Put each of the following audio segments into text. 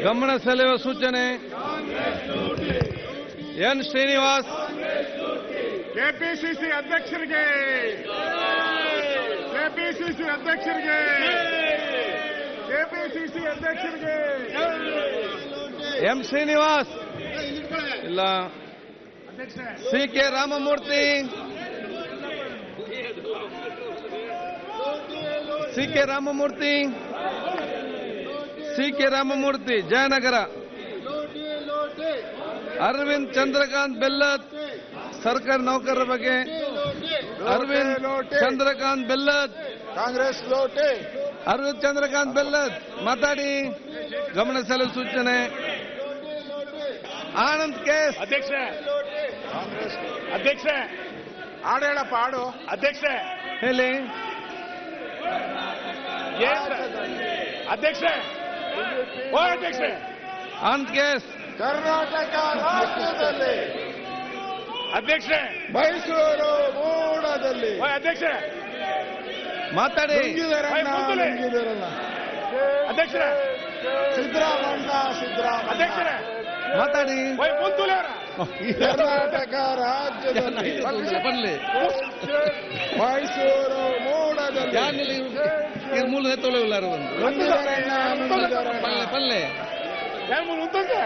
ಗಮನ ಸೆಳೆಯುವ ಸೂಚನೆ. ಎನ್ ಶ್ರೀನಿವಾಸ್. ಕೆಪಿಸಿಸಿ ಅಧ್ಯಕ್ಷರಿಗೆ ಕೆಪಿಸಿಸಿ ಅಧ್ಯಕ್ಷರಿಗೆ ಕೆಪಿಸಿಸಿ ಅಧ್ಯಕ್ಷರಿಗೆ ಎಂ ಶ್ರೀನಿವಾಸ್ ಇಲ್ಲ. C K Ramamurthy. C K Ramamurthy. C K Ramamurthy Jayanagar. Arvind Chandrakant Bellad ಸರ್ಕಾರಿ ನೌಕರರ ಬಗ್ಗೆ. ಅರವಿಂದ್ ಚಂದ್ರಕಾಂತ್ ಬೆಲ್ಲದ್ ಕಾಂಗ್ರೆಸ್ ಲೋಟೆ. ಅರವಿಂದ್ ಚಂದ್ರಕಾಂತ್ ಬೆಲ್ಲದ್ ಮಾತಾಡಿ. ಗಮನ ಸೆಳೆಯುವ ಸೂಚನೆ. ಆನಂದ್ ಕೇಸ್. ಅಧ್ಯಕ್ಷ ಅಧ್ಯಕ್ಷ ಹಾಡು ಹೇಳಪ್ಪ ಹಾಡು. ಅಧ್ಯಕ್ಷ ಹೇಳಿ. ಅಧ್ಯಕ್ಷ ಓ ಅಧ್ಯಕ್ಷ ಆನಂದ್ ಕೇಸ್. ಕರ್ನಾಟಕ ರಾಜ್ಯದಲ್ಲಿ ಅಧ್ಯಕ್ಷ ಮೈಸೂರು ಮೂಡದಲ್ಲಿ ಅಧ್ಯಕ್ಷ ಮಾತಾಡಿ. ಅಧ್ಯಕ್ಷ ಸಿದ್ದರಾಮಣ್ಣ ಅಧ್ಯಕ್ಷರ ಮಾತಾಡಿ. ಕರ್ನಾಟಕ ರಾಜ್ಯದಲ್ಲಿ ಬರಲಿ. ಮೈಸೂರು ಮೂಡದಲ್ಲಿ ಮೂಲ ತೊಳೆಯುಲ್ಲಾರ ಒಂದು ಪಲ್ಲೆ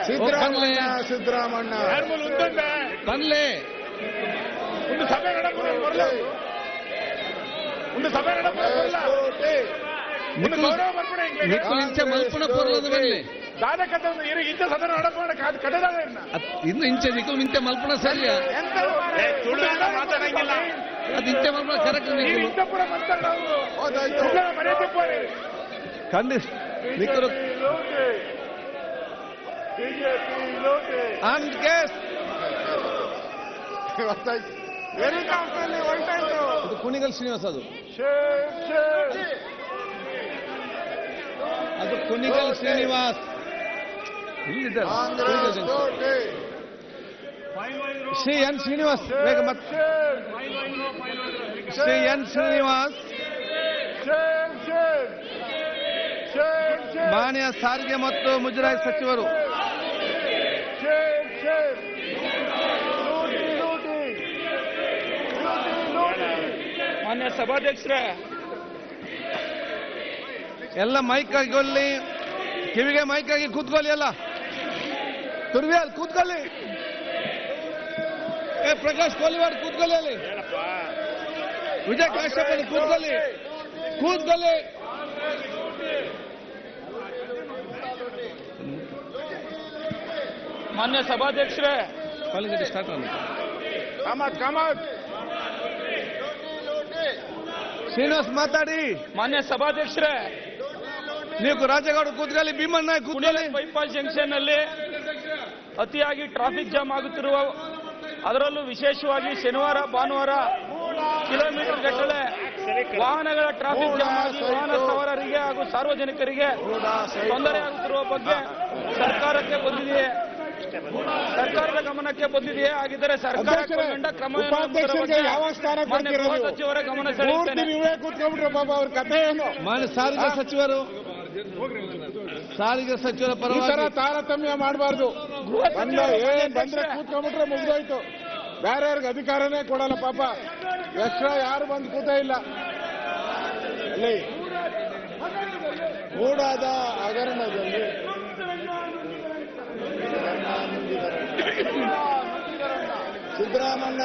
ಸಿದ್ದರಾಮಣ್ಣ ಪಲ್ಲೆ ಸಭೆ ಮಲ್ಪುಣ ಪೊರ್ಲದ ಬರಲಿ. ಇಂಚ ಸದನ ನಡಪಡ ಕಟ್ಟದಾಗ ಇನ್ನು ಇಂಚೆ ನಿಖಲ್ ಇಂಚೆ ಮಲ್ಪುಣ ಸರಿಯ ಮಾತಾಡಂಗಿಲ್ಲ. ಅದು ಇಂಚೆ ಮಲ್ಪುಣ ಕರೆಕ್ಟ್ ಖಂಡಿತ ನಿಖರು. ಆನಂದ್ ಕೇಸ್. ಅದು ಕುಣಿಗಲ್ ಶ್ರೀನಿವಾಸ್. ಅದು ಕುಣಿಗಲ್ ಶ್ರೀನಿವಾಸ್ ಇಲ್ಲಿದ್ದಾರೆ. ಶ್ರೀ ಎನ್ ಶ್ರೀನಿವಾಸ್ ಬೇಗ ಮತ್ತೆ. ಶ್ರೀ ಎನ್ ಶ್ರೀನಿವಾಸ್ ಮಾನ್ಯ ಸಾರಿಗೆ ಮತ್ತು ಮುಜರಾಯಿ ಸಚಿವರು. ಮಾನ್ಯ ಸಭಾಧ್ಯಕ್ಷರೇ, ಎಲ್ಲ ಮೈಕ್ ಆಗಿಲ್ಲಿ, ಕಿವಿಗೆ ಮೈಕ್ ಆಗಿ ಕೂತ್ಕೊಳ್ಳಿ. ಎಲ್ಲ ತುರ್ವಿಯಲ್ ಕೂತ್ಕೊಳ್ಳಿ. ಪ್ರಕಾಶ್ ಕೋಲಿವಾಡ್ ಕೂತ್ಕೊಳ್ಳಿ. ಅಲ್ಲಿ ವಿಜಯ್ ಕಾಶ್ಯಪ್ ಕೂತ್ಕೊಳ್ಳಿ. ಮಾನ್ಯ ಸಭಾಧ್ಯಕ್ಷರೇ, ಸ್ಟಾರ್ಟ್ ಶ್ರೀನಿವಾಸ್ ಮಾತಾಡಿ. ಮಾನ್ಯ ಸಭಾಧ್ಯಕ್ಷರೇ, ನೀವು ರಾಜಗೌಡ ಕೂತ್ಕೊಳ್ಳಿ. ಭೀಮಣ್ಣ ಕೂತ್ಕೊಳ್ಳಿ. ಬೈಪಾಸ್ ಜಂಕ್ಷನ್ ನಲ್ಲಿ ಅತಿಯಾಗಿ ಟ್ರಾಫಿಕ್ ಜಾಮ್ ಆಗುತ್ತಿರುವ, ಅದರಲ್ಲೂ ವಿಶೇಷವಾಗಿ ಶನಿವಾರ ಭಾನುವಾರ ಕಿಲೋಮೀಟರ್ ಗಟ್ಟಲೆ ವಾಹನಗಳ ಟ್ರಾಫಿಕ್ ಜಾಮ್ ಆಗಿ ವಾಹನ ಸವಾರರಿಗೆ ಹಾಗೂ ಸಾರ್ವಜನಿಕರಿಗೆ ತೊಂದರೆಯಾಗುತ್ತಿರುವ ಬಗ್ಗೆ ಸರ್ಕಾರದ ಗಮನಕ್ಕೆ ಬಂದಿದೆಯೇ? ಆಗಿದ್ದರೆ ಸರ್ಕಾರ ಕೈಗೊಂಡ ಕ್ರಮವನ್ನು ಸಚಿವರ ಗಮನ ಸೆಳೆಯುತ್ತೇನೆ. ಮಾನ್ಯ ಸಾರಿಗೆ ಸಚಿವರ ಪರವಾಗಿ ತಾರತಮ್ಯ ಮಾಡಬಾರ್ದು. ಬಂದ್ರೆ ಕೂತ್ಕೊಂಡ್ಬಿಟ್ರೆ ಮುಗಿದೋಯ್ತು. ಬೇರೆಯವ್ರಿಗೆ ಅಧಿಕಾರನೇ ಕೊಡಲ್ಲ ಪಾಪ. ಎಕ್ಸ್ಟ್ರಾ ಯಾರು ಬಂದು ಕೂತ ಇಲ್ಲ. ಅಲ್ಲಿ ಮೂಡಾದ ಹಗರಣದಲ್ಲಿ ಸಿದ್ದರಾಮಣ್ಣ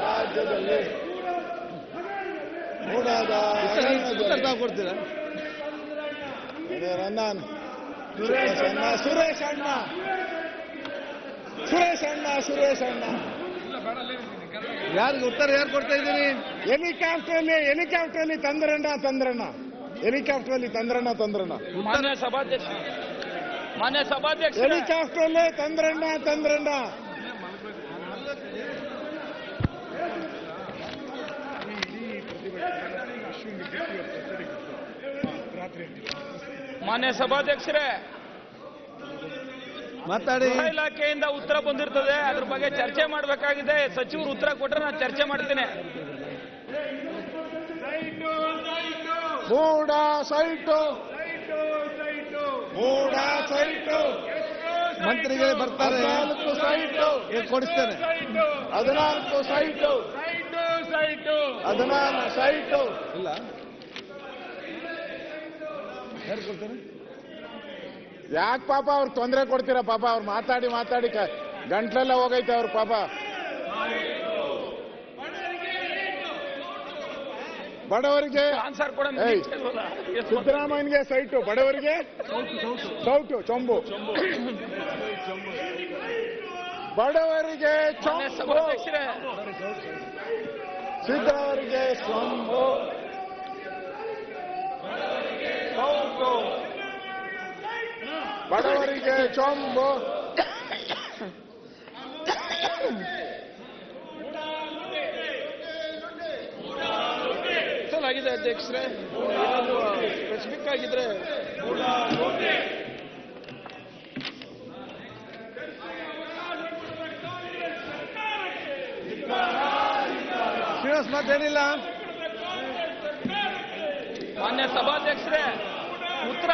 ರಾಜ್ಯದಲ್ಲಿ ಮೂಡಾದ ಕೊಡ್ತೀರಾ? ಸುರೇಶ್ ಅಣ್ಣ ಯಾರಿಗೆ ಉತ್ತರ ಯಾರು ಕೊಡ್ತಾ ಇದ್ದೀರಿ? ಹೆಲಿಕಾಪ್ಟರ್ ತಂದ್ರಣ್ಣ ಮಾನ್ಯ ಸಭಾಧ್ಯಕ್ಷ ಹೆಲಿಕಾಪ್ಟರ್ ತಂದ್ರಣ್ಣ ಮಾನ್ಯ ಸಭಾಧ್ಯಕ್ಷರೇ, ಮಾತಾಡಿ. ಗೃಹ ಇಲಾಖೆಯಿಂದ ಉತ್ತರ ಬಂದಿರ್ತದೆ, ಅದ್ರ ಬಗ್ಗೆ ಚರ್ಚೆ ಮಾಡಬೇಕಾಗಿದೆ. ಸಚಿವರು ಉತ್ತರ ಕೊಟ್ಟರೆ ನಾನು ಚರ್ಚೆ ಮಾಡ್ತೇನೆ. ಮೂಡ ಸೈಟು ಮೂಡ ಸೈಟು ಮಂತ್ರಿಗಳೇ ಬರ್ತಾರೆ, 14 ಸೈಟು ಕೊಡಿಸ್ತೇನೆ. 14 ಸೈಟು 14 ಸೈಟು ಇಲ್ಲ ಯಾರು ಕೊಡ್ತಾರೆ? ಯಾಕೆ ಪಾಪ ಅವ್ರು ತೊಂದರೆ ಕೊಡ್ತೀರಾ? ಪಾಪ ಅವ್ರು ಮಾತಾಡಿ ಮಾತಾಡಿ ಗಂಟ್ಲೆಲ್ಲ ಹೋಗೈತೆ ಅವ್ರ ಪಾಪ. ಬಡವರಿಗೆ ಆನ್ಸರ್ ಕೂಡ ಸಿದ್ದರಾಮಯ್ಯನಿಗೆ ಸೈಟು, ಬಡವರಿಗೆ ಸೌಟು ಚೊಂಬು, ಬಡವರಿಗೆ ಚೊಂಬು, ಸಭಾಧ್ಯಕ್ಷರೇ ಸಿದ್ದರಾಮಯ್ಯಗೆ ಚೊಂಬು, ಸೌಟು, ಬಡವರಿಗೆ ಚೊಂಬು. ಆಗಿದೆ ಅಧ್ಯಕ್ಷರೇ, ಏನಾದ್ರು ಸ್ಪೆಸಿಫಿಕ್ ಆಗಿದ್ರೆ ಶ್ರೀನಿವಾಸ್ ಮಾತೇನಿಲ್ಲ. ಮಾನ್ಯ ಸಭಾಧ್ಯಕ್ಷರೇ ಉತ್ತರ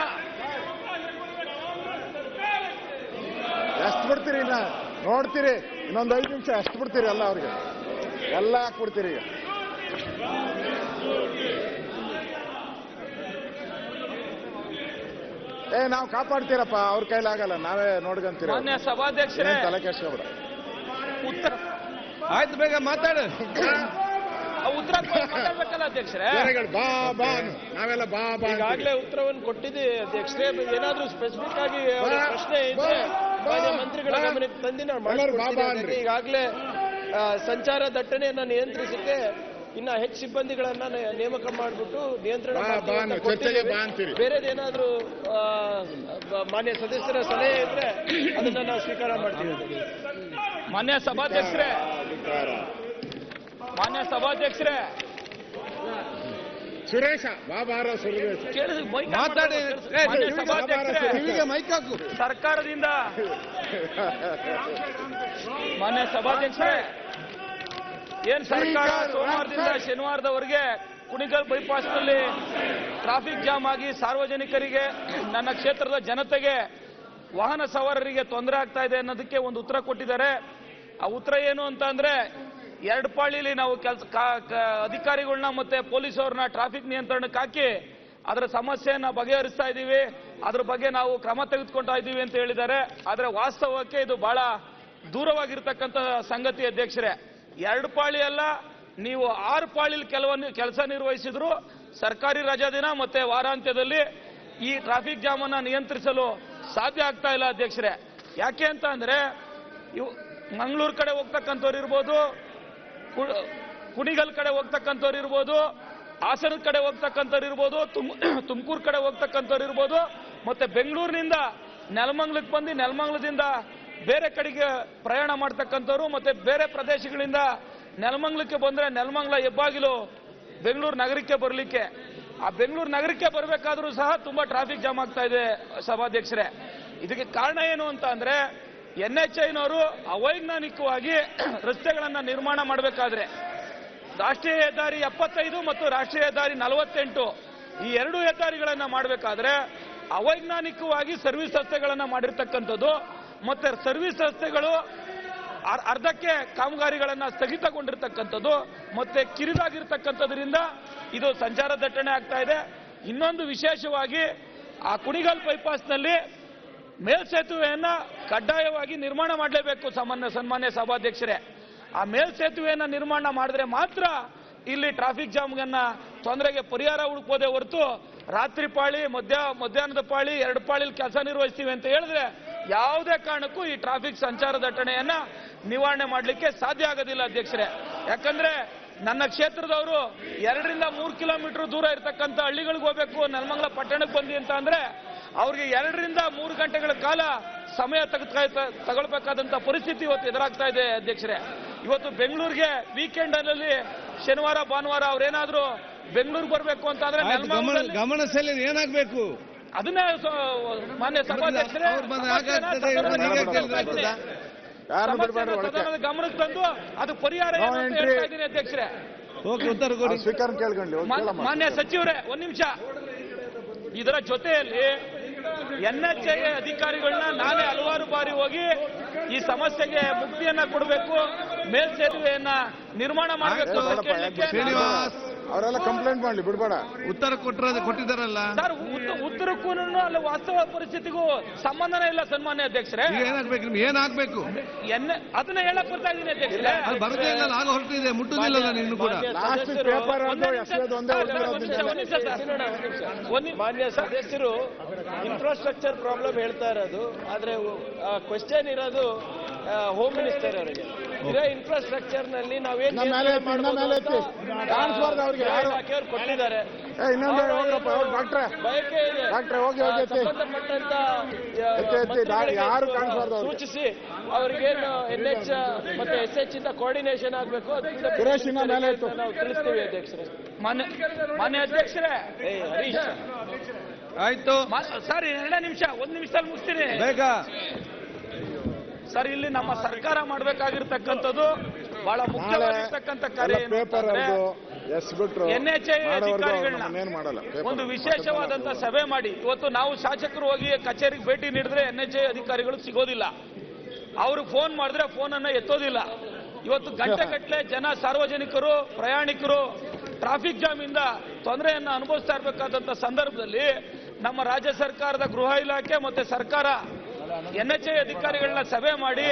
ಎಷ್ಟು ಬಿಡ್ತೀರಿ? ಇನ್ನ ನೋಡ್ತೀರಿ, ಇನ್ನೊಂದು 5 ನಿಮಿಷ ಎಷ್ಟು ಬಿಡ್ತೀರಿ? ಎಲ್ಲ ಅವ್ರಿಗೆ ಎಲ್ಲ ಹಾಕ್ಬಿಡ್ತೀರಿ ಈಗ. ನಾವು ಕಾಪಾಡ್ತೀರಪ್ಪ, ಅವ್ರ ಕೈಲಾಗಲ್ಲ, ನಾವೇ ನೋಡ್ಕೊಂತೀರಿ. ಮಾನ್ಯ ಸಭಾಧ್ಯಕ್ಷರೇ ತಲೆ ಕೆಡ್ಸ್ಕೊಬೇಡ. ಉತ್ತರ ಆಯ್ತು, ಬೇಗ ಮಾತಾಡು. ಉತ್ತರ ಮಾತಾಡ್ಬೇಕಲ್ಲ ಅಧ್ಯಕ್ಷರೇ. ಬಾ ಬಾ ನಾವೆಲ್ಲ ಬಾ ಬಾ ಈಗಾಗಲೇ ಉತ್ತರವನ್ನು ಕೊಟ್ಟಿದ್ದೀವಿ ಅಧ್ಯಕ್ಷರೇ. ಏನಾದ್ರೂ ಸ್ಪೆಸಿಫಿಕ್ ಆಗಿ ಪ್ರಶ್ನೆ ಇದ್ರೆ ಮಾನ್ಯ ಮಂತ್ರಿಗಳ ಗಮನಕ್ಕೆ ತಂದು ನಾನು ಮಾಡಿಸ್ಕೊಡ್ತೀನಿ. ಈಗಾಗಲೇ ಸಂಚಾರ ದಟ್ಟಣೆಯನ್ನು ನಿಯಂತ್ರಿಸಕ್ಕೆ ಇನ್ನ ಹೆಚ್ಚು ಸಿಬ್ಬಂದಿಗಳನ್ನ ನೇಮಕ ಮಾಡಿಬಿಟ್ಟು ನಿಯಂತ್ರಣ ಬೇರೆದೇನಾದ್ರೂ ಮಾನ್ಯ ಸದಸ್ಯರ ಸಲಹೆ ಇದ್ರೆ ಅದನ್ನ ನಾವು ಸ್ವೀಕಾರ ಮಾಡ್ತೀವಿ. ಮಾನ್ಯ ಸಭಾಧ್ಯಕ್ಷರೇ ಸುರೇಶ ಬಾಬಾರ ಸುರೇಶ ಮಾತಾಡಿ. ಕಿವಿಗೆ ಮೈಕ್ ಹಾಕು. ಸರ್ಕಾರದಿಂದ ಮಾನ್ಯ ಸಭಾಧ್ಯಕ್ಷರೇ, ಏನ್ ಸರ್ಕಾರ ಸೋಮವಾರದಿಂದ ಶನಿವಾರದವರೆಗೆ ಕುಣಿಗಲ್ ಬೈಪಾಸ್ನಲ್ಲಿ ಟ್ರಾಫಿಕ್ ಜಾಮ್ ಆಗಿ ಸಾರ್ವಜನಿಕರಿಗೆ, ನನ್ನ ಕ್ಷೇತ್ರದ ಜನತೆಗೆ, ವಾಹನ ಸವಾರರಿಗೆ ತೊಂದರೆ ಆಗ್ತಾ ಇದೆ ಅನ್ನೋದಕ್ಕೆ ಒಂದು ಉತ್ತರ ಕೊಟ್ಟಿದ್ದಾರೆ. ಆ ಉತ್ತರ ಏನು ಅಂತ ಅಂದ್ರೆ, 2 ಪಾಳಿಲಿ ನಾವು ಅಧಿಕಾರಿಗಳನ್ನ ಮತ್ತೆ ಪೊಲೀಸವ್ರನ್ನ ಟ್ರಾಫಿಕ್ ನಿಯಂತ್ರಣಕ್ಕೆ ಹಾಕಿ ಅದರ ಸಮಸ್ಯೆಯನ್ನ ಬಗೆಹರಿಸ್ತಾ ಇದ್ದೀವಿ, ಅದ್ರ ಬಗ್ಗೆ ನಾವು ಕ್ರಮ ತೆಗೆದುಕೊಳ್ತಾ ಇದ್ದೀವಿ ಅಂತ ಹೇಳಿದ್ದಾರೆ. ಆದ್ರೆ ವಾಸ್ತವಕ್ಕೆ ಇದು ಬಹಳ ದೂರವಾಗಿರ್ತಕ್ಕಂಥ ಸಂಗತಿ ಅಧ್ಯಕ್ಷರೇ. 2 ಪಾಳಿ ಅಲ್ಲ, ನೀವು 6 ಪಾಳಿಲಿ ಕೆಲಸ ನಿರ್ವಹಿಸಿದ್ರು ಸರ್ಕಾರಿ ರಜಾ ದಿನ ಮತ್ತೆ ವಾರಾಂತ್ಯದಲ್ಲಿ ಈ ಟ್ರಾಫಿಕ್ ಜಾಮ್ ಅನ್ನ ನಿಯಂತ್ರಿಸಲು ಸಾಧ್ಯ ಆಗ್ತಾ ಇಲ್ಲ ಅಧ್ಯಕ್ಷರೇ. ಯಾಕೆ ಅಂತ ಅಂದ್ರೆ, ಇವು ಮಂಗಳೂರು ಕಡೆ ಹೋಗ್ತಕ್ಕಂಥವ್ರು ಇರ್ಬೋದು, ಕುಣಿಗಲ್ ಕಡೆ ಹೋಗ್ತಕ್ಕಂಥವ್ರು ಇರ್ಬೋದು, ಹಾಸನದ ಕಡೆ ಹೋಗ್ತಕ್ಕಂಥವ್ರು ಇರ್ಬೋದು, ತುಮಕೂರು ಕಡೆ ಹೋಗ್ತಕ್ಕಂಥವ್ರು ಇರ್ಬೋದು, ಮತ್ತೆ ಬೆಂಗಳೂರಿನಿಂದ ನೆಲಮಂಗಲಕ್ಕೆ ಬಂದು ನೆಲಮಂಗಲದಿಂದ ಬೇರೆ ಕಡೆಗೆ ಪ್ರಯಾಣ ಮಾಡ್ತಕ್ಕಂಥವ್ರು, ಮತ್ತೆ ಬೇರೆ ಪ್ರದೇಶಗಳಿಂದ ನೆಲಮಂಗಲಕ್ಕೆ ಬಂದ್ರೆ ನೆಲಮಂಗಲ ಹೆಬ್ಬಾಗಿಲು ಬೆಂಗಳೂರು ನಗರಕ್ಕೆ ಬರಲಿಕ್ಕೆ, ಆ ಬೆಂಗಳೂರು ನಗರಕ್ಕೆ ಬರಬೇಕಾದ್ರೂ ಸಹ ತುಂಬಾ ಟ್ರಾಫಿಕ್ ಜಾಮ್ ಆಗ್ತಾ ಇದೆ ಸಭಾಧ್ಯಕ್ಷರೇ. ಇದಕ್ಕೆ ಕಾರಣ ಏನು ಅಂತ ಅಂದ್ರೆ, NHAನವರು ಅವೈಜ್ಞಾನಿಕವಾಗಿ ರಸ್ತೆಗಳನ್ನ ನಿರ್ಮಾಣ ಮಾಡಬೇಕಾದ್ರೆ ರಾಷ್ಟ್ರೀಯ ಹೆದ್ದಾರಿ 75 ಮತ್ತು ರಾಷ್ಟ್ರೀಯ ಹೆದ್ದಾರಿ 48 ಈ 2 ಹೆದ್ದಾರಿಗಳನ್ನ ಮಾಡಬೇಕಾದ್ರೆ ಅವೈಜ್ಞಾನಿಕವಾಗಿ ಸರ್ವಿಸ್ ರಸ್ತೆಗಳನ್ನ ಮಾಡಿರ್ತಕ್ಕಂಥದ್ದು, ಮತ್ತೆ ಸರ್ವಿಸ್ ರಸ್ತೆಗಳು ಅರ್ಧಕ್ಕೆ ಕಾಮಗಾರಿಗಳನ್ನ ಸ್ಥಗಿತಗೊಂಡಿರ್ತಕ್ಕಂಥದ್ದು, ಮತ್ತೆ ಕಿರಿದಾಗಿರ್ತಕ್ಕಂಥದ್ರಿಂದ ಇದು ಸಂಚಾರ ದಟ್ಟಣೆ ಆಗ್ತಾ ಇದೆ. ಇನ್ನೊಂದು ವಿಶೇಷವಾಗಿ ಆ ಕುಣಿಗಲ್ ಬೈಪಾಸ್ನಲ್ಲಿ ಮೇಲ್ಸೇತುವೆಯನ್ನ ಕಡ್ಡಾಯವಾಗಿ ನಿರ್ಮಾಣ ಮಾಡಲೇಬೇಕು ಸನ್ಮಾನ್ಯ ಸಭಾಧ್ಯಕ್ಷರೇ. ಆ ಮೇಲ್ಸೇತುವೆಯನ್ನ ನಿರ್ಮಾಣ ಮಾಡಿದ್ರೆ ಮಾತ್ರ ಇಲ್ಲಿ ಟ್ರಾಫಿಕ್ ಜಾಮ್ಗನ್ನ ತೊಂದರೆಗೆ ಪರಿಹಾರ ಹುಡುಕೋದೇ ಹೊರತು ರಾತ್ರಿ ಪಾಳಿ ಮಧ್ಯಾಹ್ನದ ಪಾಳಿ 2 ಪಾಳಿಲಿ ಕೆಲಸ ನಿರ್ವಹಿಸ್ತೀವಿ ಅಂತ ಹೇಳಿದ್ರೆ ಯಾವುದೇ ಕಾರಣಕ್ಕೂ ಈ ಟ್ರಾಫಿಕ್ ಸಂಚಾರ ದಟ್ಟಣೆಯನ್ನ ನಿವಾರಣೆ ಮಾಡಲಿಕ್ಕೆ ಸಾಧ್ಯ ಆಗೋದಿಲ್ಲ ಅಧ್ಯಕ್ಷರೇ. ಯಾಕಂದ್ರೆ ನನ್ನ ಕ್ಷೇತ್ರದವರು 2 ರಿಂದ 3 ಕಿಲೋಮೀಟರ್ ದೂರ ಇರತಕ್ಕಂಥ ಹಳ್ಳಿಗಳಿಗೆ ಹೋಗ್ಬೇಕು, ನೆಲಮಂಗಲ ಪಟ್ಟಣಕ್ಕೆ ಬಂದಿ ಅಂತ ಅಂದ್ರೆ ಅವ್ರಿಗೆ 2 ರಿಂದ 3 ಗಂಟೆಗಳ ಕಾಲ ಸಮಯ ತಗೊಳ್ಬೇಕಾದಂತ ಪರಿಸ್ಥಿತಿ ಇವತ್ತು ಎದುರಾಗ್ತಾ ಇದೆ ಅಧ್ಯಕ್ಷರೇ. ಇವತ್ತು ಬೆಂಗಳೂರಿಗೆ ವೀಕೆಂಡ್ ಅಲ್ಲಿ ಶನಿವಾರ ಭಾನುವಾರ ಅವ್ರೇನಾದ್ರೂ ಬೆಂಗಳೂರಿಗೆ ಬರಬೇಕು ಅಂತ ಅಂದ್ರೆ ಗಮನ ಸೆಳೆದು ಏನಾಗಬೇಕು ಅದನ್ನೇ ಮಾನ್ಯ ಸಭಾಧ್ಯಕ್ಷರೇ ಗಮನಕ್ಕೆ ತಂದು ಅದು ಪರಿಹಾರ ಹೇಳ್ತಾ ಇದ್ದೀನಿ ಅಧ್ಯಕ್ಷರೇ. ಓಕೆ, ಉತ್ತರ ಕೊಡಿ. ಸ್ಪೀಕರ್ ಕೇಳ್ಕೊಂಡ್ಲಿ ಮಾನ್ಯ ಸಚಿವರೇ, ಒಂದ್ ನಿಮಿಷ. ಇದರ ಜೊತೆಯಲ್ಲಿ NHAI ಅಧಿಕಾರಿಗಳನ್ನ ನಾನೇ ಹಲವಾರು ಬಾರಿ ಹೋಗಿ ಈ ಸಮಸ್ಯೆಗೆ ಮುಕ್ತಿಯನ್ನ ಕೊಡಬೇಕು, ಮೇಲ್ಸೇತುವೆಯನ್ನ ನಿರ್ಮಾಣ ಮಾಡಬೇಕು ಅಂತ ಕೇಳಲಿಕ್ಕೆ ಶ್ರೀನಿವಾಸ್ ಅವರೆಲ್ಲ ಕಂಪ್ಲೇಂಟ್ ಮಾಡ್ಲಿ, ಬಿಡ್ಬೇಡ. ಉತ್ತರ ಕೊಟ್ಟಿದ್ದಾರಲ್ಲ ಸರ್. ಉತ್ತರಕ್ಕೂ ಅಲ್ಲಿ ವಾಸ್ತವ ಪರಿಸ್ಥಿತಿಗೂ ಸಂಬಂಧನೇ ಇಲ್ಲ ಸನ್ಮಾನ್ಯ ಅಧ್ಯಕ್ಷರೇ. ಈಗ ಏನಾಗ್ಬೇಕು ನಿಮ್ಗೆ? ಏನಾಗ್ಬೇಕು ಅದನ್ನ ಹೇಳಕ್ ಬರ್ತಾ ಇದ್ದೀನಿ ಅಧ್ಯಕ್ಷರೇ. ಅದು ಬರದೇ ಇಲ್ಲ, ಆಗ ಹೊರಟಿದೆ, ಮುಟ್ಟುದಿಲ್ಲ ನೀನು ಕೂಡ. ಲಾಸ್ಟ್ ಪೇಪರ್ ಒಂದು ಒಂದೇ ಮಾನ್ಯ ಸದಸ್ಯರು ಇನ್ಫ್ರಾಸ್ಟ್ರಕ್ಚರ್ ಪ್ರಾಬ್ಲಮ್ ಹೇಳ್ತಾ ಇರೋದು, ಆದ್ರೆ ಕ್ವೆಶ್ಚನ್ ಇರೋದು ಹೋಮ್ ಮಿನಿಸ್ಟರ್ ಅವರಿಗೆ. ಇದೇ ಇನ್ಫ್ರಾಸ್ಟ್ರಕ್ಚರ್ ನಲ್ಲಿ ನಾವೇನ್ ಕೊಟ್ಟಿದ್ದಾರೆ ಬಯಕೆ ಇದೆ, ಸಂಬಂಧಪಟ್ಟಂತ ಸೂಚಿಸಿ ಅವ್ರಿಗೇನು NH ಮತ್ತೆ SH ಇಂದ ಕೋಆರ್ಡಿನೇಷನ್ ಆಗ್ಬೇಕು, ನಾವು ತಿಳಿಸ್ತೀವಿ ಅಧ್ಯಕ್ಷರೇ. ಮಾನ್ಯ ಅಧ್ಯಕ್ಷರೇ, ಹರೀಶ್ ಆಯ್ತು ಸರ್, 2 ನಿಮಿಷ, 1 ನಿಮಿಷದಲ್ಲಿ ಮುಗಿಸ್ತೀನಿ ಬೇಗ. ಸರ್, ಇಲ್ಲಿ ನಮ್ಮ ಸರ್ಕಾರ ಮಾಡಬೇಕಾಗಿರ್ತಕ್ಕಂಥದ್ದು ಬಹಳ ಮುಖ್ಯವಾಗಿರ್ತಕ್ಕಂಥ ಕಾರ್ಯ ಏನು ಅಂತಂದ್ರೆ NHAI ಅಧಿಕಾರಿಗಳನ್ನ ಒಂದು ವಿಶೇಷವಾದಂತ ಸಭೆ ಮಾಡಿ. ಇವತ್ತು ನಾವು ಶಾಸಕರು ಹೋಗಿ ಕಚೇರಿಗೆ ಭೇಟಿ ನೀಡಿದ್ರೆ NHAI ಅಧಿಕಾರಿಗಳು ಸಿಗೋದಿಲ್ಲ, ಅವ್ರಿಗೆ ಫೋನ್ ಮಾಡಿದ್ರೆ ಫೋನ್ ಅನ್ನ ಎತ್ತೋದಿಲ್ಲ. ಇವತ್ತು ಗಂಟೆಗಟ್ಟಲೆ ಜನ, ಸಾರ್ವಜನಿಕರು, ಪ್ರಯಾಣಿಕರು ಟ್ರಾಫಿಕ್ ಜಾಮ್ ಇಂದ ತೊಂದರೆಯನ್ನ ಅನುಭವಿಸ್ತಾ ಇರಬೇಕಾದಂತ ಸಂದರ್ಭದಲ್ಲಿ ನಮ್ಮ ರಾಜ್ಯ ಸರ್ಕಾರದ ಗೃಹ ಇಲಾಖೆ ಮತ್ತೆ ಸರ್ಕಾರ NHAI ಅಧಿಕಾರಿಗಳನ್ನ ಸಭೆ ಮಾಡಿ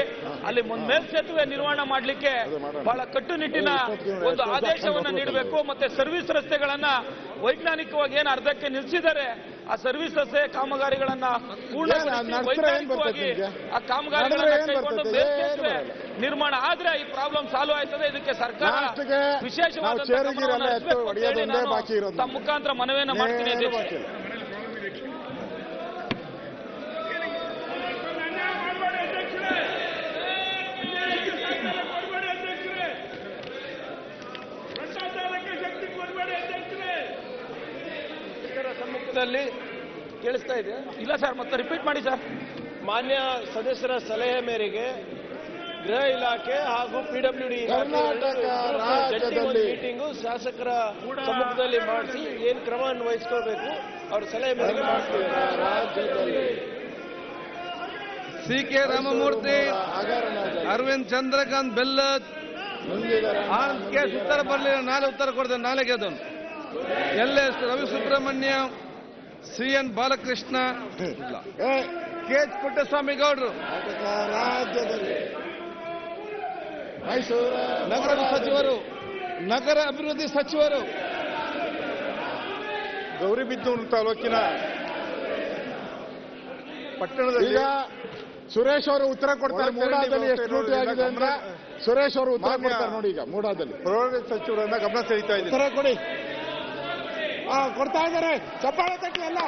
ಅಲ್ಲಿ ಮೇಲ್ಸೇತುವೆ ನಿರ್ಮಾಣ ಮಾಡಲಿಕ್ಕೆ ಬಹಳ ಕಟ್ಟುನಿಟ್ಟಿನ ಒಂದು ಆದೇಶವನ್ನು ನೀಡಬೇಕು. ಮತ್ತೆ ಸರ್ವಿಸ್ ರಸ್ತೆಗಳನ್ನ ವೈಜ್ಞಾನಿಕವಾಗಿ ಏನು ಅರ್ಧಕ್ಕೆ ನಿಲ್ಲಿಸಿದ್ದಾರೆ, ಆ ಸರ್ವಿಸ್ ರಸ್ತೆ ಕಾಮಗಾರಿಗಳನ್ನ ಪೂರ್ಣಗೊಳಿಸಿ ವೈಜ್ಞಾನಿಕವಾಗಿ ಆ ಕಾಮಗಾರಿಗಳನ್ನ ಕೈಗೊಂಡು ಮೇಲ್ಸೇತುವೆ ನಿರ್ಮಾಣ ಆದ್ರೆ ಈ ಪ್ರಾಬ್ಲಮ್ ಸಾಲ್ವ್ ಆಯ್ತದೆ. ಇದಕ್ಕೆ ಸರ್ಕಾರ ವಿಶೇಷವಾದ ತಮ್ಮ ಮುಖಾಂತರ ಮನವಿಯನ್ನ ಮಾಡ್ತೀನಿ ಅಧ್ಯಕ್ಷ. ಸಮ್ಮುಖದಲ್ಲಿ ಕೇಳಿಸ್ತಾ ಇದೆ? ಇಲ್ಲ ಸರ್, ಮತ್ತೆ ರಿಪೀಟ್ ಮಾಡಿ ಸರ್. ಮಾನ್ಯ ಸದಸ್ಯರ ಸಲಹೆ ಮೇರೆಗೆ ಗೃಹ ಇಲಾಖೆ ಹಾಗೂ PWD ಮೀಟಿಂಗು ಶಾಸಕರ ಸಮ್ಮುಖದಲ್ಲಿ ಮಾಡಿಸಿ ಏನ್ ಕ್ರಮವನ್ನು ವಹಿಸ್ಕೋಬೇಕು ಅವ್ರ ಸಲಹೆ ಮೇರೆಗೆ ಮಾಡ್ತೀವಿ. ರಾಜ್ಯದಲ್ಲಿ CK ರಾಮಮೂರ್ತಿ, ಅರವಿಂದ್ ಚಂದ್ರಕಾಂತ್ ಬೆಲ್ಲದ್, ಆನಂದ್ ಕೇಸ್ ಉತ್ತರ ಬರಲಿಲ್ಲ, ನಾಳೆ ಉತ್ತರ ಕೊಡ್ತೇನೆ, ನಾಳೆಗೆ ಅದನ್ನು. LS Ravi Subramanya, CN Balakrishna, KH Puttaswamy ಗೌಡ್ರು, ಮೈಸೂರು ನಗರ ಸಚಿವರು, ನಗರ ಅಭಿವೃದ್ಧಿ ಸಚಿವರು, ಗೌರಿಬಿದನೂರು ತಾಲೂಕಿನ ಪಟ್ಟಣದಲ್ಲಿ ಈಗ ಸುರೇಶ್ ಅವರು ಉತ್ತರ ಕೊಡ್ತಾರೆ. ಮೂಡಾದಲ್ಲಿ ಎಷ್ಟು ಲೂಟಿ ಆಗಿದೆ ಅಂದ್ರೆ ಸುರೇಶ್ ಅವರು ಉತ್ತರ ಕೊಡ್ತಾರೆ ನೋಡಿ. ಈಗ ಮೂಡಾದಲ್ಲಿ ಪ್ರೌಢ ಸಚಿವರನ್ನ ಗಮನ ಸೆಳೀತಾ ಇದ್ದಾರೆ. ಉತ್ತರ ಕೊಡಿ. ಕೊಡ್ತಾ ಇದ್ದಾರೆ, ಚಪ್ಪಾಳೆ ತಟ್ಟಿ ಎಲ್ಲ.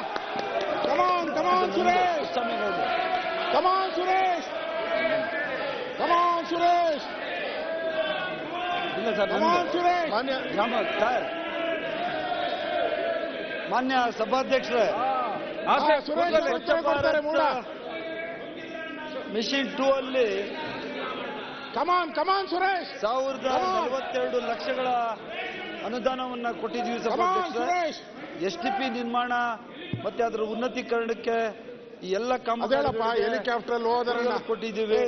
ಕಮಾನ್ ಕಮಾನ್ ಸುರೇಶ್, ಕಮಾನ್ ಸುರೇಶ್, ಕಮಾನ್ ಸುರೇಶ್, ಕಮಾನ್ ಸುರೇಶ್. ಮಾನ್ಯ ಸಭಾಧ್ಯಕ್ಷರೇ, ಸುರೇಶ್ ಉತ್ತರ ಕೊಡ್ತಾರೆ. ಮೂಡ ಮಿಷನ್ 2 ಅಲ್ಲಿ ಕಮಾನ್ ಕಮಾನ್ ಸುರೇಶ್ 1042 ಲಕ್ಷಗಳ ಅನುದಾನವನ್ನ ಕೊಟ್ಟಿದ್ದೀವಿ ಸಭಾಧ್ಯಕ್ಷರೇ. STP ನಿರ್ಮಾಣ ಮತ್ತೆ ಅದರ ಉನ್ನತೀಕರಣಕ್ಕೆ ಈ ಎಲ್ಲ ಕಾಮಗಾರಿ ಹೆಲಿಕಾಪ್ಟರ್ ಹೋದರನ್ನ ಕೊಟ್ಟಿದ್ದೀವಿ.